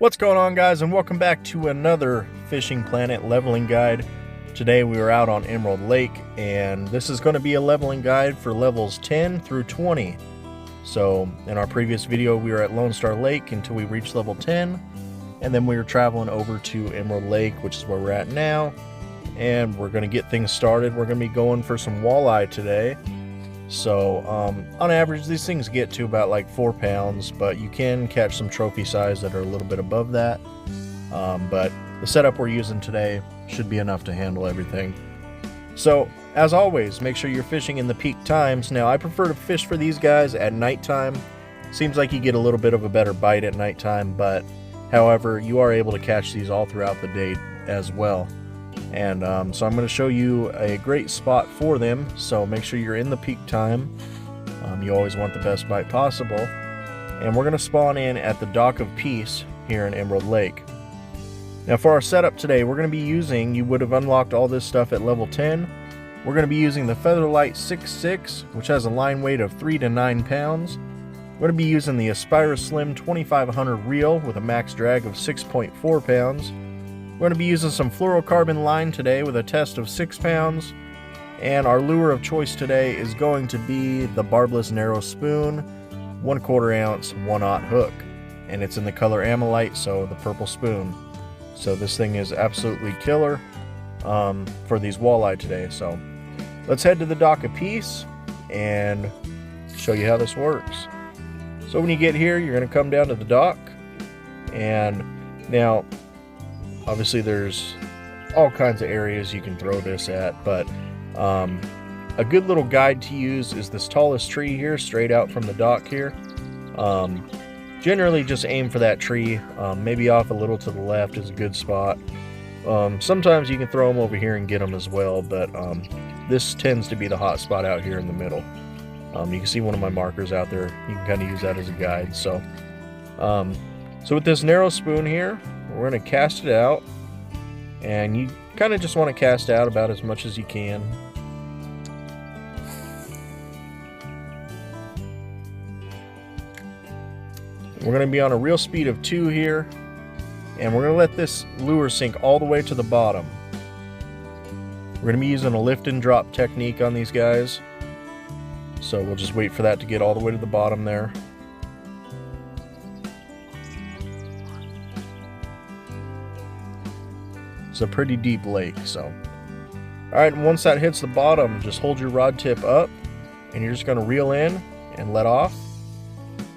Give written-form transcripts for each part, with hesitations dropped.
What's going on, guys, and welcome back to another Fishing Planet leveling guide. Today we are out on Emerald Lake, and this is going to be a leveling guide for levels 10 through 20. So in our previous video we were at Lone Star Lake until we reached level 10, and then we were traveling over to Emerald Lake, which is where we're at now, and we're going to get things started. We're going to be going for some walleye today. So on average these things get to about like 4 pounds, but you can catch some trophy size that are a little bit above that. But the setup we're using today should be enough to handle everything. So as always, make sure you're fishing in the peak times. Now I prefer to fish for these guys at nighttime. Seems like you get a little bit of a better bite at nighttime, but however you are able to catch these all throughout the day as well. And so I'm going to show you a great spot for them, so make sure you're in the peak time. You always want the best bite possible. And we're going to spawn in at the Dock of Peace here in Emerald Lake. Now for our setup today, we're going to be using, you would have unlocked all this stuff at level 10. We're going to be using the Featherlight 6.6, which has a line weight of 3 to 9 pounds. We're going to be using the Aspira Slim 2500 reel with a max drag of 6.4 pounds. We're going to be using some fluorocarbon line today with a test of 6 pounds. And our lure of choice today is going to be the barbless narrow spoon, 1/4 ounce, 1/0 hook. And it's in the color Amylite, so the purple spoon. So this thing is absolutely killer for these walleye today. So let's head to the Dock of Peace and show you how this works. So when you get here, you're going to come down to the dock, and now obviously there's all kinds of areas you can throw this at, but a good little guide to use is this tallest tree here, straight out from the dock here. Generally just aim for that tree, maybe off a little to the left is a good spot. Sometimes you can throw them over here and get them as well, but this tends to be the hot spot out here in the middle. You can see one of my markers out there. You can kind of use that as a guide. So with this narrow spoon here, we're going to cast it out, and you kind of just want to cast out about as much as you can. We're going to be on a reel speed of 2 here, and we're going to let this lure sink all the way to the bottom. We're going to be using a lift and drop technique on these guys, so we'll just wait for that to get all the way to the bottom there. It's a pretty deep lake, so. Alright, and once that hits the bottom, just hold your rod tip up, and you're just going to reel in and let off.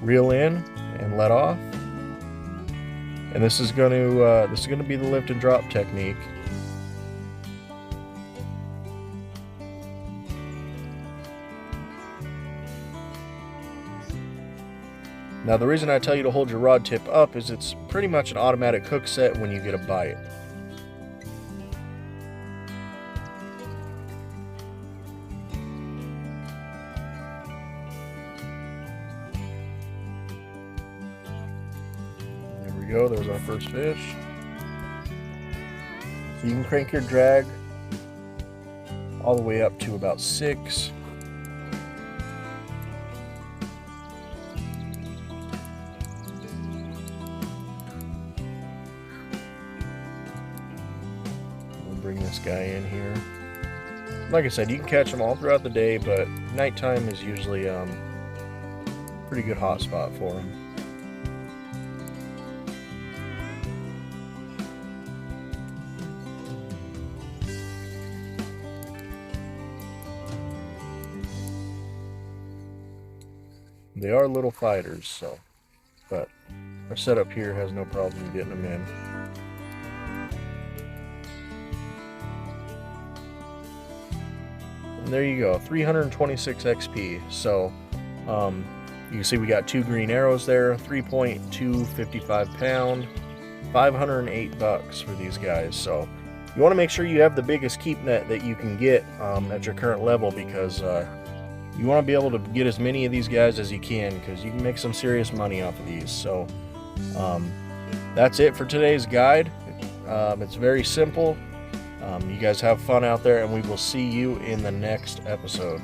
Reel in and let off. And this is going to be the lift and drop technique. Now the reason I tell you to hold your rod tip up is it's pretty much an automatic hook set when you get a bite. Go, there's our first fish. So you can crank your drag all the way up to about 6. We'll bring this guy in here. Like I said, you can catch them all throughout the day, but nighttime is usually a pretty good hot spot for them. They are little fighters, so, but our setup here has no problem getting them in. And there you go, 326 XP. So you can see we got 2 green arrows there, 3.2 55 pound, $508 for these guys. So you want to make sure you have the biggest keep net that you can get at your current level, because you want to be able to get as many of these guys as you can, because you can make some serious money off of these. So that's it for today's guide. It's very simple. You guys have fun out there, and we will see you in the next episode.